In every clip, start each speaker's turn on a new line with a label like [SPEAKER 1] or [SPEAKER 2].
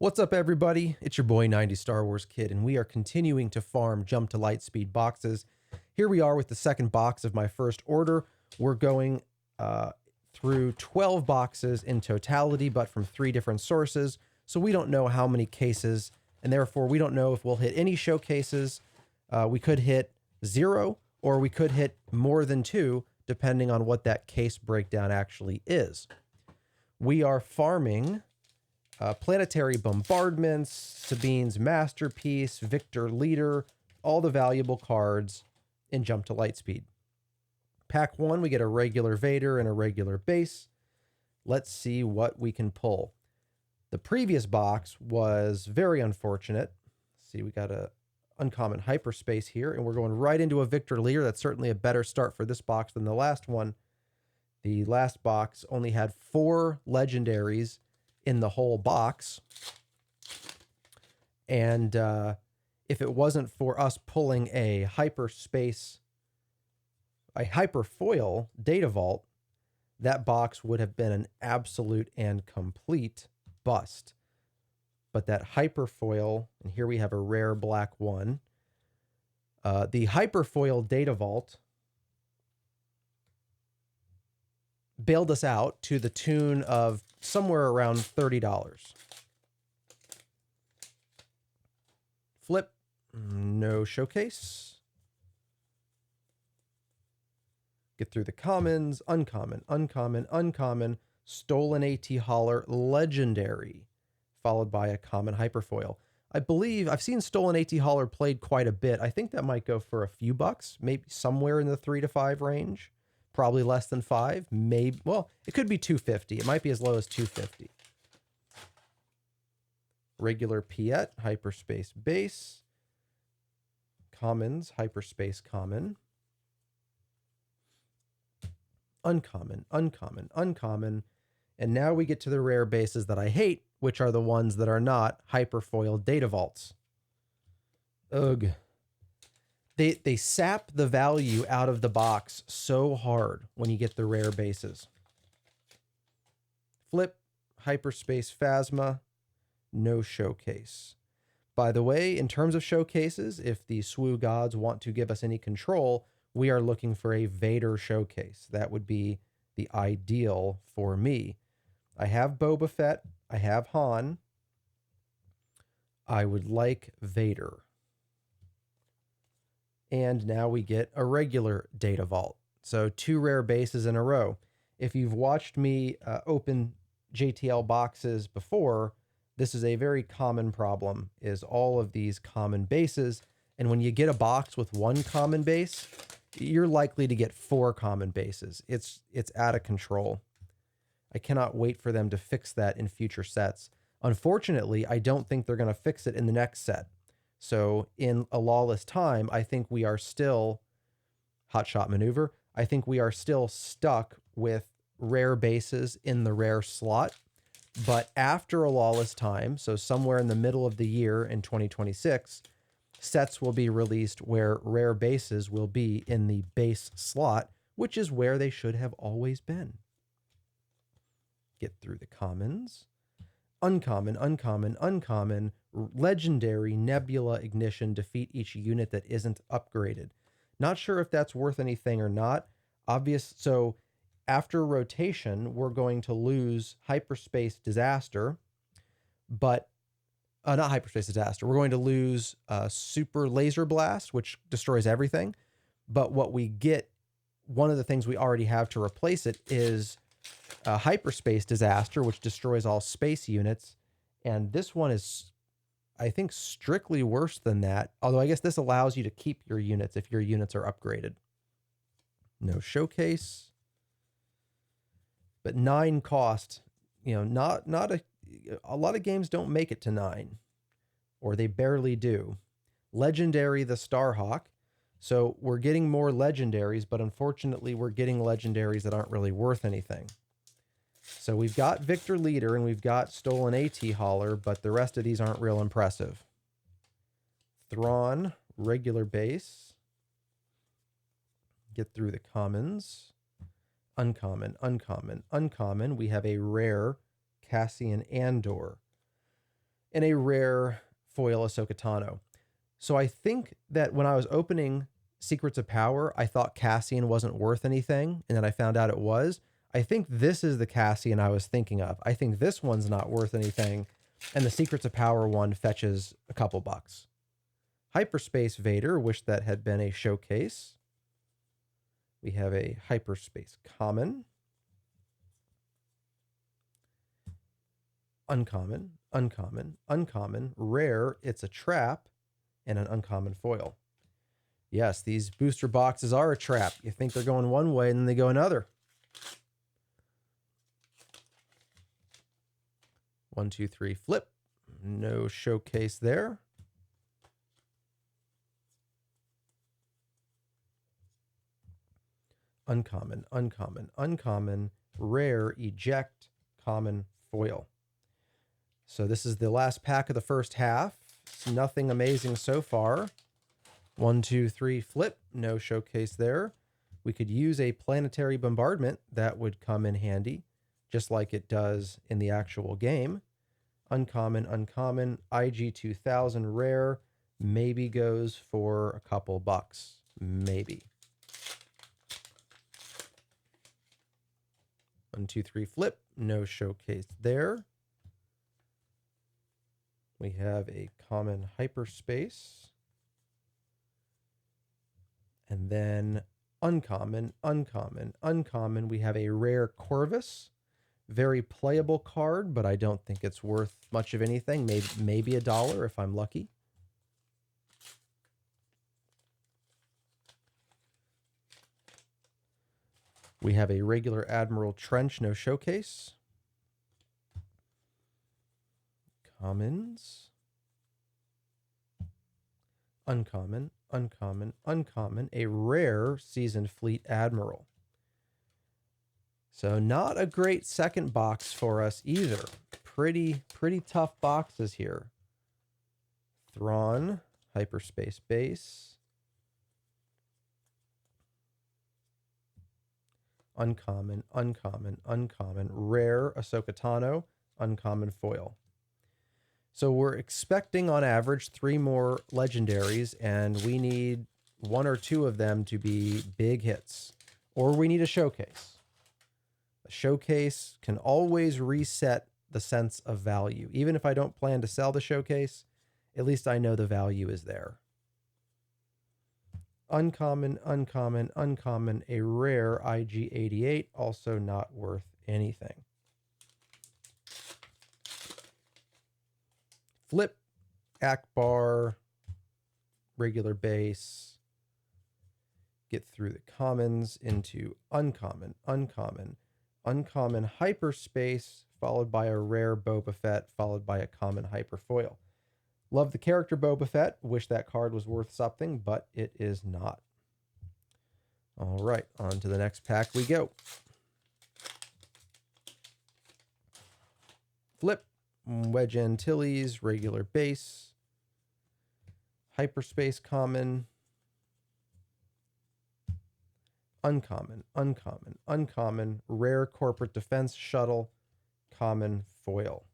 [SPEAKER 1] What's up, everybody? It's your boy 90 Star Wars Kid, and we are continuing to farm Jump to Lightspeed boxes. Here we are with the second box of my first order. We're going through 12 boxes in totality, but from 3 different sources, so we don't know how many cases, and therefore we don't know if we'll hit any showcases. We could hit 0, or we could hit more than 2, depending on what that case breakdown actually is. We are farming Planetary Bombardments, Sabine's Masterpiece, Victor Leader, all the valuable cards in Jump to Lightspeed. Pack 1, we get a regular Vader and a regular base. Let's see what we can pull. The previous box was very unfortunate. Let's see, we got a uncommon hyperspace here, and we're going right into a Victor Leader. That's certainly a better start for this box than the last one. The last box only had 4 legendaries in the whole box. And if it wasn't for us pulling a hyperfoil data vault, that box would have been an absolute and complete bust. But that hyperfoil, and here we have a rare black one, the hyperfoil data vault bailed us out to the tune of somewhere around $30. Flip, no showcase. Get through the commons, uncommon, uncommon, uncommon, stolen AT Hauler, legendary, followed by a common hyperfoil. I believe I've seen stolen AT Hauler played quite a bit. I think that might go for a few bucks, maybe somewhere in the 3 to 5 range. Probably less than 5, maybe. Well, it could be 250. It might be as low as 250. Regular Piet, hyperspace base. Commons, hyperspace common. Uncommon, uncommon, uncommon. And now we get to the rare bases that I hate, which are the ones that are not hyperfoil data vaults. Ugh. They sap the value out of the box so hard when you get the rare bases. Flip, hyperspace Phasma, no showcase. By the way, in terms of showcases, if the SWU gods want to give us any control, we are looking for a Vader showcase. That would be the ideal for me. I have Boba Fett. I have Han. I would like Vader. And now we get a regular data vault. So 2 rare bases in a row. If you've watched me open JTL boxes before, this is a very common problem, is all of these common bases. And when you get a box with 1 common base, you're likely to get 4 common bases. It's out of control. I cannot wait for them to fix that in future sets. Unfortunately, I don't think they're going to fix it in the next set. So in A Lawless Time, I think we are still, hotshot maneuver, I think we are still stuck with rare bases in the rare slot. But after A Lawless Time, so somewhere in the middle of the year in 2026, sets will be released where rare bases will be in the base slot, which is where they should have always been. Get through the commons. Uncommon, uncommon, uncommon, legendary Nebula Ignition, defeat each unit that isn't upgraded. Not sure if that's worth anything or not. So after rotation, we're going to lose Hyperspace Disaster, but not Hyperspace Disaster. We're going to lose Super Laser Blast, which destroys everything. But what we get, one of the things we already have to replace it is Hyperspace Disaster, which destroys all space units. And this one is, I think, strictly worse than that. Although I guess this allows you to keep your units if your units are upgraded. No showcase. But 9 cost, not a lot of games don't make it to 9, or they barely do. Legendary, the Starhawk. So we're getting more legendaries, but unfortunately we're getting legendaries that aren't really worth anything. So we've got Victor Leader and we've got Stolen AT Hauler, but the rest of these aren't real impressive. Thrawn, regular base. Get through the commons. Uncommon, uncommon, uncommon. We have a rare Cassian Andor. and a rare foil Ahsoka Tano. So I think that when I was opening Secrets of Power, I thought Cassian wasn't worth anything, and then I found out it was. I think this is the Cassian I was thinking of. I think this one's not worth anything, and the Secrets of Power one fetches a couple bucks. Hyperspace Vader, wish that had been a showcase. We have a Hyperspace Common. Uncommon, uncommon, uncommon, rare, it's a trap, and an uncommon foil. Yes, these booster boxes are a trap. You think they're going one way and then they go another. 1, 2, 3, flip. No showcase there. Uncommon, uncommon, uncommon, rare, eject, common, foil. So this is the last pack of the first half. It's nothing amazing so far. 1, 2, 3, flip. No showcase there. We could use a planetary bombardment. That would come in handy, just like it does in the actual game. Uncommon, uncommon, IG 2000 rare. Maybe goes for a couple bucks. Maybe. 1, 2, 3, flip. No showcase there. We have a common hyperspace. And then uncommon, uncommon, uncommon. We have a rare Corvus. Very playable card, but I don't think it's worth much of anything. Maybe $1 if I'm lucky. We have a regular Admiral Trench, no showcase. Commons. Uncommon, uncommon, uncommon. A rare Seasoned Fleet Admiral. So not a great second box for us either. Pretty tough boxes here. Thrawn, Hyperspace Base. Uncommon, uncommon, uncommon. Rare Ahsoka Tano, uncommon foil. So we're expecting on average 3 more legendaries, and we need 1 or 2 of them to be big hits. Or we need a showcase. A showcase can always reset the sense of value. Even if I don't plan to sell the showcase, at least I know the value is there. Uncommon, uncommon, uncommon, a rare IG-88, also not worth anything. Flip, Akbar, regular base. Get through the commons into uncommon, uncommon, uncommon hyperspace, followed by a rare Boba Fett, followed by a common hyperfoil. Love the character Boba Fett. Wish that card was worth something, but it is not. All right, on to the next pack we go. Flip, Wedge Antilles, regular base, hyperspace common, uncommon, uncommon, uncommon, rare corporate defense shuttle, common foil.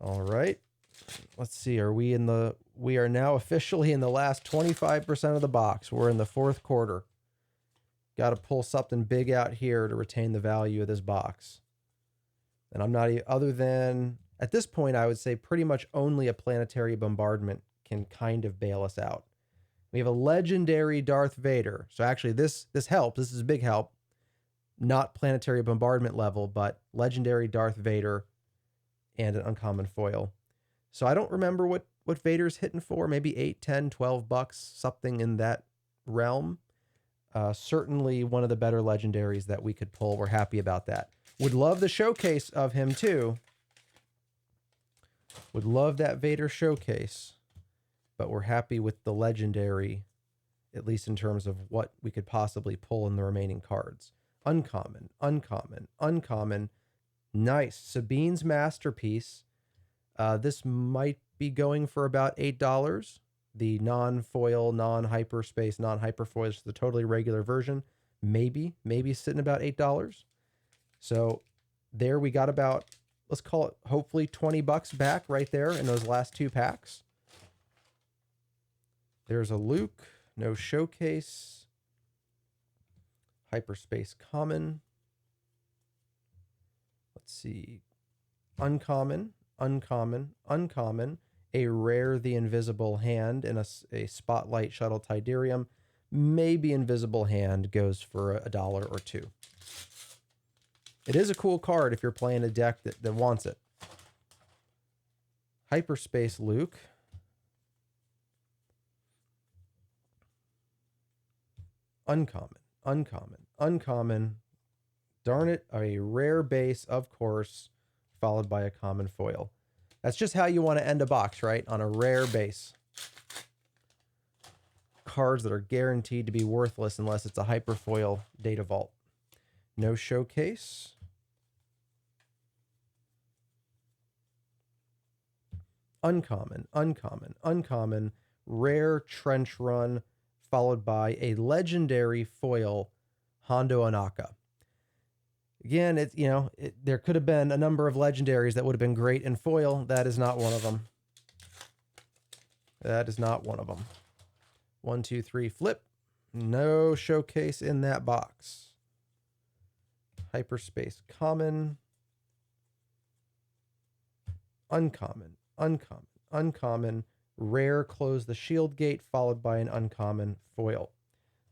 [SPEAKER 1] All right. Let's see. We are now officially in the last 25% of the box. We're in the 4th quarter. Got to pull something big out here to retain the value of this box. And I'm not, other than, at this point, I would say pretty much only a planetary bombardment can kind of bail us out. We have a legendary Darth Vader. So actually this helps. This is a big help. Not planetary bombardment level, but legendary Darth Vader and an uncommon foil. So I don't remember what Vader's hitting for. Maybe 8, 10, 12 bucks, something in that realm. Certainly one of the better legendaries that we could pull. We're happy about that. Would love the showcase of him too. Would love that Vader showcase. But we're happy with the legendary, at least in terms of what we could possibly pull in the remaining cards. Uncommon, uncommon, uncommon. Nice. Sabine's Masterpiece. This might be going for about $8. The non-foil, non-hyperspace, non-hyperfoil, just the totally regular version. Maybe sitting about $8. So there we got about let's call it hopefully 20 bucks back right there in those last 2 packs. There's a Luke, no showcase. Hyperspace common. Let's see. Uncommon, uncommon, uncommon. A rare The Invisible Hand and a Spotlight Shuttle Tidarium. Maybe Invisible Hand goes for $1 or $2. It is a cool card if you're playing a deck that wants it. Hyperspace Luke. Uncommon, uncommon, uncommon. Darn it, a rare base, of course, followed by a common foil. That's just how you want to end a box, right? On a rare base. Cards that are guaranteed to be worthless unless it's a hyperfoil Data Vault. No showcase. Uncommon, uncommon, uncommon. Rare Trench Run, followed by a legendary foil Hondo Onaka. Again, it's, you know, there could have been a number of legendaries that would have been great in foil. That is not one of them. That is not one of them. 1, 2, 3, flip. No showcase in that box. Hyperspace common. Uncommon, uncommon, uncommon. Rare Close the Shield Gate, followed by an uncommon foil.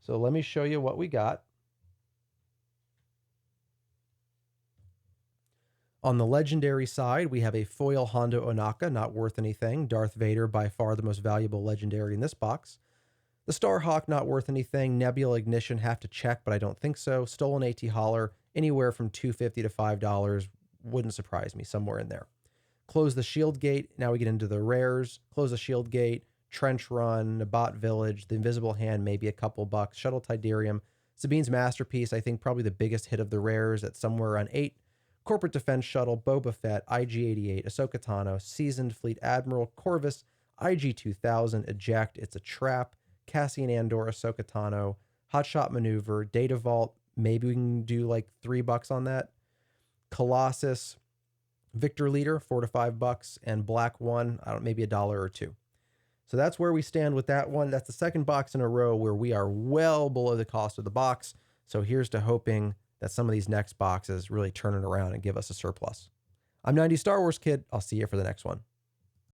[SPEAKER 1] So let me show you what we got. On the legendary side, we have a foil Hondo Onaka, not worth anything. Darth Vader, by far the most valuable legendary in this box. The Starhawk, not worth anything. Nebula Ignition, have to check, but I don't think so. Stolen AT Holler, anywhere from $2.50 to $5. Wouldn't surprise me, somewhere in there. Close the Shield Gate. Now we get into the rares. Close the Shield Gate, Trench Run, Nabat Village, the Invisible Hand, maybe a couple bucks. Shuttle Tidarium. Sabine's Masterpiece, I think probably the biggest hit of the rares at somewhere around 8. Corporate Defense Shuttle, Boba Fett, IG-88, Ahsoka Tano, Seasoned Fleet Admiral, Corvus, IG-2000, Eject, It's a Trap, Cassian Andor, Ahsoka Tano, Hotshot Maneuver, Data Vault, maybe we can do like $3 on that. Colossus, Victor Leader, $4 to $5, and Black One, I don't, maybe $1 or $2. So that's where we stand with that one. That's the second box in a row where we are well below the cost of the box. So here's to hoping that some of these next boxes really turn it around and give us a surplus. I'm 90 Star Wars Kid. I'll see you for the next one.